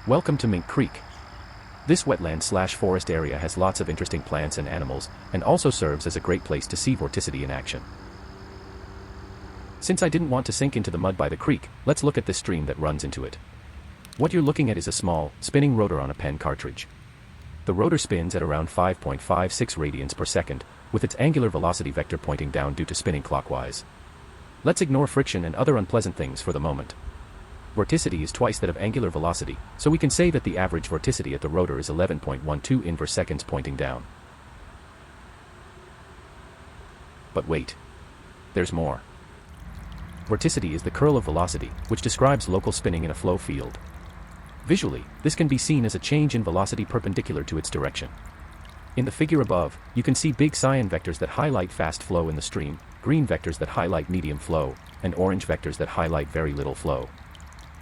Welcome to Mink Creek. This wetland/forest area has lots of interesting plants and animals, and also serves as a great place to see vorticity in action. Since I didn't want to sink into the mud by the creek, let's look at this stream that runs into it. What you're looking at is a small, spinning rotor on a pen cartridge. The rotor spins at around 5.56 radians per second, with its angular velocity vector pointing down due to spinning clockwise. Let's ignore friction and other unpleasant things for the moment. Vorticity is twice that of angular velocity, so we can say that the average vorticity at the rotor is 11.12 inverse seconds pointing down. But wait. There's more. Vorticity is the curl of velocity, which describes local spinning in a flow field. Visually, this can be seen as a change in velocity perpendicular to its direction. In the figure above, you can see big cyan vectors that highlight fast flow in the stream, green vectors that highlight medium flow, and orange vectors that highlight very little flow.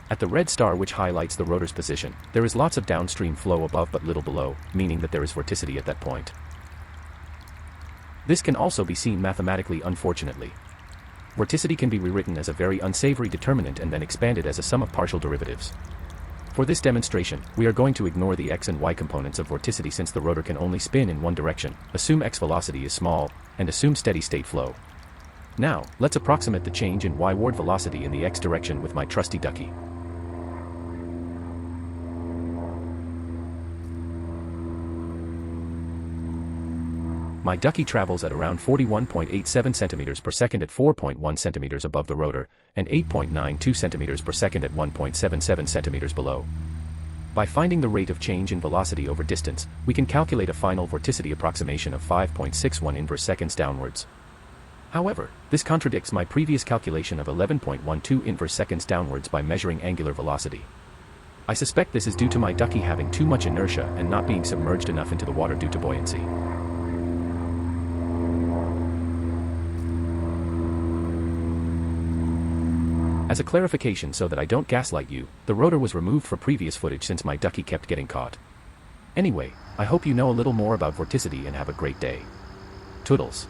At the red star which highlights the rotor's position, there is lots of downstream flow above but little below, meaning that there is vorticity at that point. This can also be seen mathematically, unfortunately. Vorticity can be rewritten as a very unsavory determinant and then expanded as a sum of partial derivatives. For this demonstration, we are going to ignore the x and y components of vorticity since the rotor can only spin in one direction, assume x velocity is small, and assume steady-state flow. Now, let's approximate the change in y-ward velocity in the x direction with my trusty ducky. My ducky travels at around 41.87 centimeters per second at 4.1 centimeters above the rotor, and 8.92 centimeters per second at 1.77 centimeters below. By finding the rate of change in velocity over distance, we can calculate a final vorticity approximation of 5.61 inverse seconds downwards. However, this contradicts my previous calculation of 11.12 inverse seconds downwards by measuring angular velocity. I suspect this is due to my ducky having too much inertia and not being submerged enough into the water due to buoyancy. As a clarification so that I don't gaslight you, the rotor was removed for previous footage since my ducky kept getting caught. Anyway, I hope you know a little more about vorticity and have a great day. Toodles.